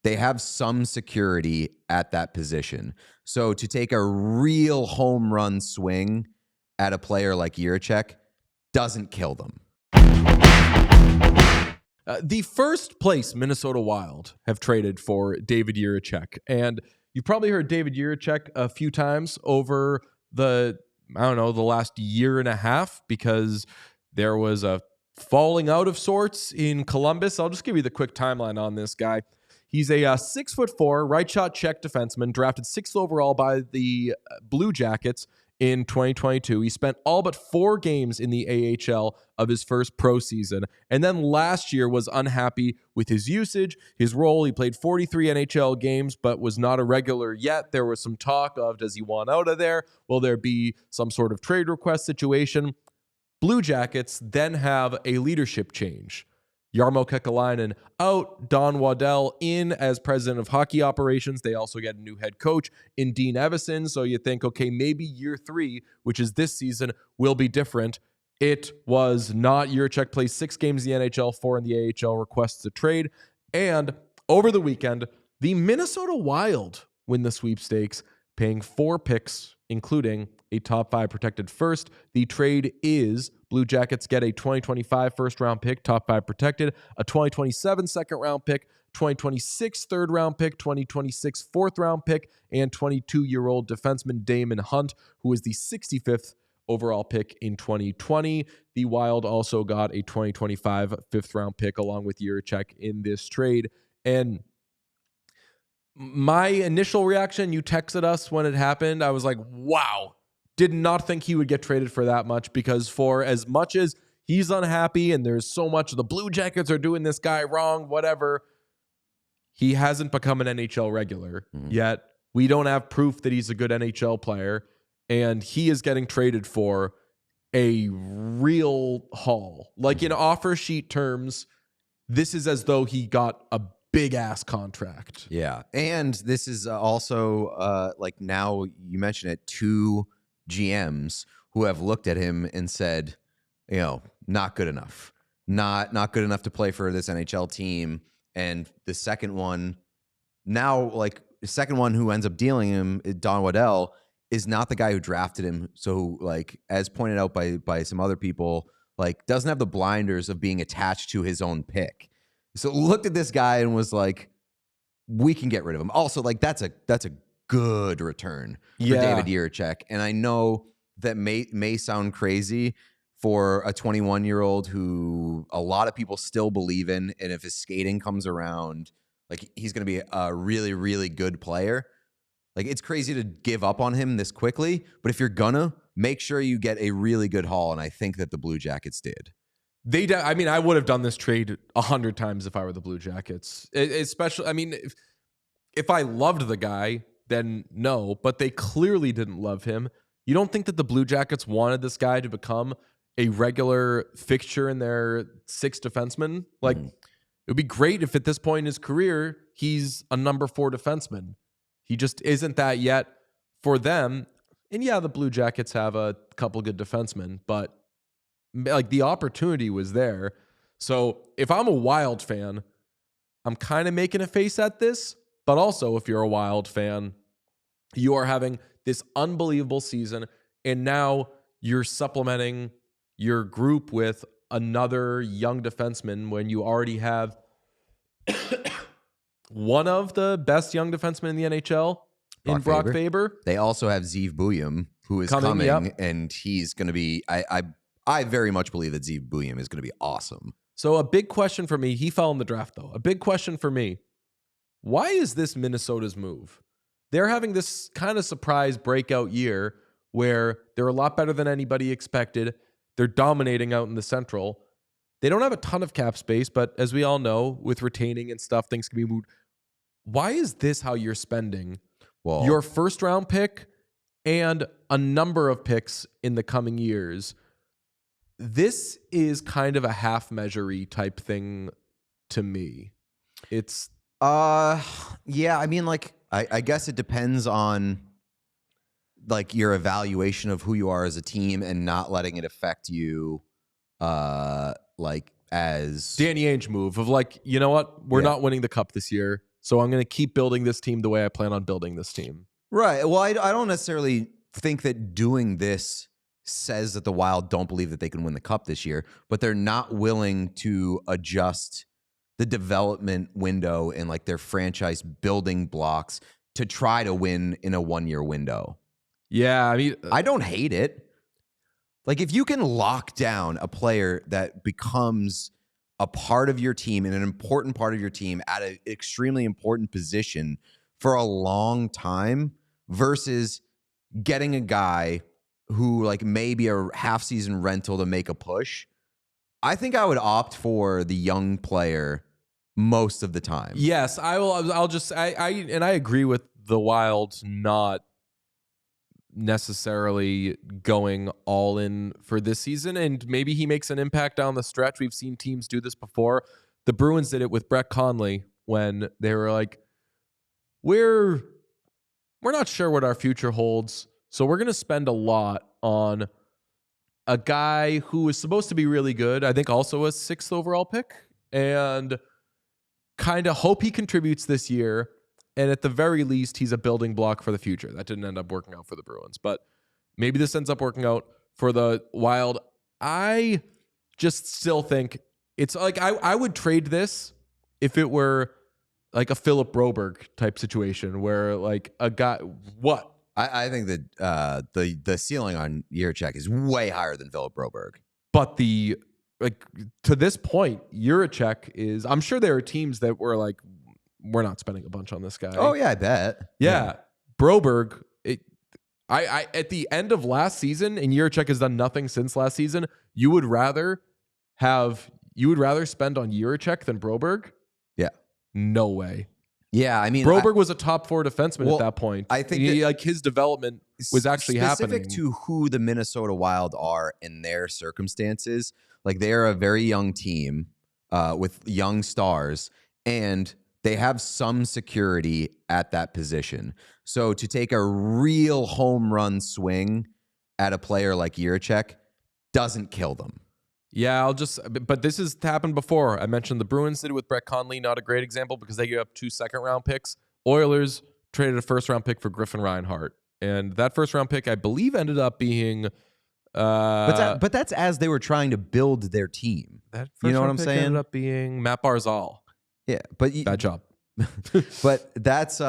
they have some security at that position. So to take a real home run swing at a player like Jiricek doesn't kill them. The first place Minnesota Wild have traded for David Jiricek. And you've probably heard David Jiricek a few times over the last year and a half, because there was a falling out of sorts in Columbus. I'll just give you the quick timeline on this guy. He's a 6'4" right shot check defenseman, drafted 6th overall by the Blue Jackets in 2022. He spent all but 4 games in the AHL of his first pro season, and then last year was unhappy with his usage, his role. He played 43 NHL games, but was not a regular yet. There was some talk of, does he want out of there? Will there be some sort of trade request situation? Blue Jackets then have a leadership change. Jarmo Kekalainen out, Don Waddell in as president of hockey operations. They also get a new head coach in Dean Evison. So you think, okay, maybe year 3, which is this season, will be different. It was not. Jiricek plays 6 games in the NHL, 4 in the AHL, requests a trade. And over the weekend, the Minnesota Wild win the sweepstakes, paying 4 picks, including a top 5 protected first. The trade is Blue Jackets get a 2025 first round pick, top 5 protected, a 2027 second round pick, 2026 third round pick, 2026 fourth round pick, and 22-year-old defenseman Damon Hunt, who is the 65th overall pick in 2020. The Wild also got a 2025 fifth round pick along with Jiricek in this trade. And my initial reaction, you texted us when it happened, I was like, wow, did not think he would get traded for that much, because for as much as he's unhappy and there's so much the Blue Jackets are doing this guy wrong, whatever, he hasn't become an NHL regular yet. We don't have proof that he's a good NHL player, and he is getting traded for a real haul. Like in offer sheet terms, this is as though he got a big ass contract. Yeah. And this is also like, now you mentioned it, 2 GMs who have looked at him and said, not good enough, not good enough to play for this NHL team. And the second one who ends up dealing him, Don Waddell, is not the guy who drafted him. So like, as pointed out by some other people, like doesn't have the blinders of being attached to his own pick. So looked at this guy and was like, we can get rid of him. Also, like that's a good return for David Jiricek. And I know that may sound crazy for a 21-year-old who a lot of people still believe in. And if his skating comes around, like he's going to be a really, really good player. Like it's crazy to give up on him this quickly, but if you're gonna, make sure you get a really good haul. And I think that the Blue Jackets did. I would have done this trade 100 times if I were the Blue Jackets. Especially, if I loved the guy, then no, but they clearly didn't love him. You don't think that the Blue Jackets wanted this guy to become a regular fixture in their 6th defenseman? Like, it would be great if at this point in his career, he's a number 4 defenseman. He just isn't that yet for them. And yeah, the Blue Jackets have a couple good defensemen, but like the opportunity was there. So if I'm a Wild fan, I'm kind of making a face at this, but also if you're a Wild fan, you are having this unbelievable season, and now you're supplementing your group with another young defenseman when you already have one of the best young defensemen in the NHL in Brock Faber. They also have Zeev Buium, who is coming and he's going to be, I very much believe that Zeev Buium is going to be awesome. So a big question for me, he fell in the draft though. A big question for me, why is this Minnesota's move? They're having this kind of surprise breakout year where they're a lot better than anybody expected. They're dominating out in the Central. They don't have a ton of cap space, but as we all know, with retaining and stuff, things can be moved. Why is this how you're spending your first round pick and a number of picks in the coming years? This is kind of a half measure-y type thing to me. It's yeah, I guess it depends on like your evaluation of who you are as a team and not letting it affect you like as Danny Ainge move of like, you know what? We're not winning the cup this year. So I'm going to keep building this team the way I plan on building this team. Right. Well, I don't necessarily think that doing this says that the Wild don't believe that they can win the Cup this year, but they're not willing to adjust the development window and like their franchise building blocks to try to win in a 1-year window. Yeah, I mean, I don't hate it. Like if you can lock down a player that becomes a part of your team and an important part of your team at an extremely important position for a long time versus getting a guy who like maybe a half-season rental to make a push, I think I would opt for the young player most of the time. Yes, I will. I agree with the Wild not necessarily going all in for this season, and maybe he makes an impact down the stretch. We've seen teams do this before. The Bruins did it with Brett Conley when they were like, we're not sure what our future holds, so we're going to spend a lot on a guy who is supposed to be really good, I think also a 6th overall pick, and kind of hope he contributes this year. And at the very least, he's a building block for the future. That didn't end up working out for the Bruins, but maybe this ends up working out for the Wild. I just still think it's like I would trade this if it were like a Philip Broberg type situation where like a guy, what? I think that the ceiling on Jiricek is way higher than Philip Broberg. But to this point, Jiricek is, I'm sure there are teams that were like, we're not spending a bunch on this guy. Oh yeah, I bet. Yeah. Broberg, I at the end of last season, and Jiricek has done nothing since last season, you would rather spend on Jiricek than Broberg? Yeah. No way. Yeah, I mean, Broberg was a top 4 defenseman at that point. I think like his development was actually happening. Specific to who the Minnesota Wild are in their circumstances, like they are a very young team with young stars, and they have some security at that position. So to take a real home run swing at a player like Jiricek doesn't kill them. Yeah, but this has happened before. I mentioned the Bruins did it with Brett Conley, not a great example because they gave up 2 second-round picks. Oilers traded a first-round pick for Griffin Reinhart, and that first-round pick, I believe, ended up being. But that's as they were trying to build their team. That you know what I'm pick saying? Ended up being Matt Barzal. Yeah, but bad job. But that's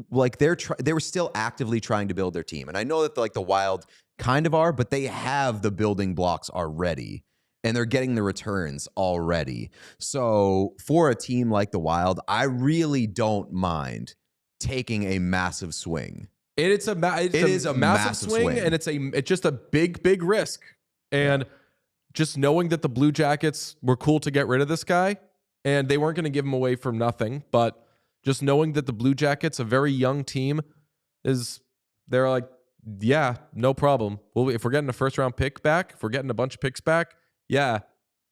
like they were still actively trying to build their team, and I know that the Wild kind of are, but they have the building blocks already, and they're getting the returns already. So for a team like the Wild, I really don't mind taking a massive swing. It is a massive swing, and it's just a big risk. And just knowing that the Blue Jackets were cool to get rid of this guy, and they weren't going to give him away from nothing, but just knowing that the Blue Jackets, a very young team, they're like, yeah, no problem. Well, if we're getting a first-round pick back, if we're getting a bunch of picks back, yeah,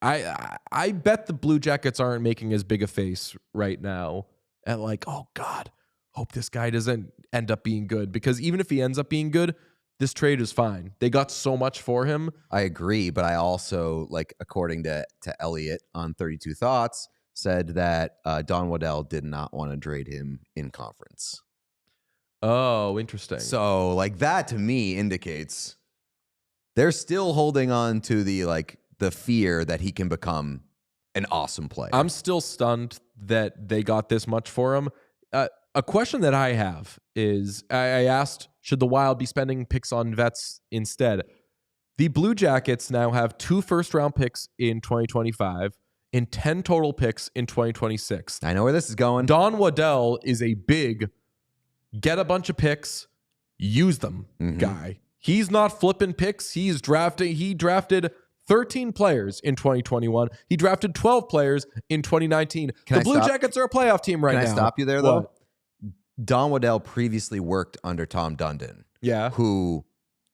I bet the Blue Jackets aren't making as big a face right now at like, oh God, hope this guy doesn't end up being good, because even if he ends up being good, this trade is fine. They got so much for him. I agree, but I also, according to Elliot on 32 Thoughts, said that Don Waddell did not want to trade him in conference. Oh, interesting. So, that to me indicates they're still holding on to the fear that he can become an awesome player. I'm still stunned that they got this much for him. A question that I have is, I asked, should the Wild be spending picks on vets instead? The Blue Jackets now have 2 first-round picks in 2025 and 10 total picks in 2026. I know where this is going. Don Waddell is a big get a bunch of picks, use them guy. He's not flipping picks. He drafted 13 players in 2021. He drafted 12 players in 2019. The Blue Jackets are a playoff team right now. Can I stop you there, though? Don Waddell previously worked under Tom Dundon. Yeah. Who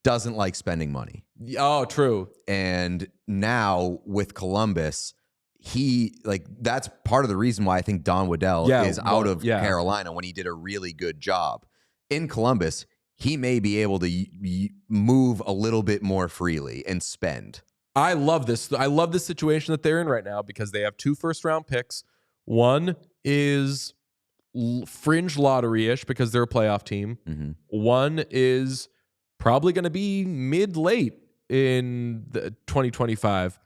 doesn't like spending money. Oh, true. And now with Columbus, that's part of the reason why I think Don Waddell is out of Carolina when he did a really good job. In Columbus, he may be able to move a little bit more freely and spend. I love this. I love this situation that they're in right now because they have 2 first-round picks. One is fringe lottery-ish because they're a playoff team. Mm-hmm. One is probably going to be mid-late in 2025.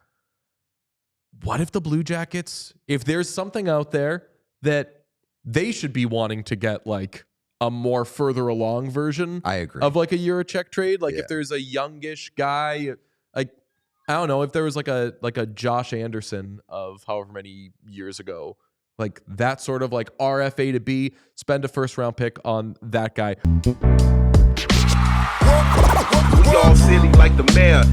What if the Blue Jackets, if there's something out there that they should be wanting to get like a more further along version I agree. of like a Jiricek trade, like if there's a youngish guy, like I don't know, if there was like a Josh Anderson of however many years ago, like that sort of like RFA to B, spend a first round pick on that guy. We all silly like the mayor.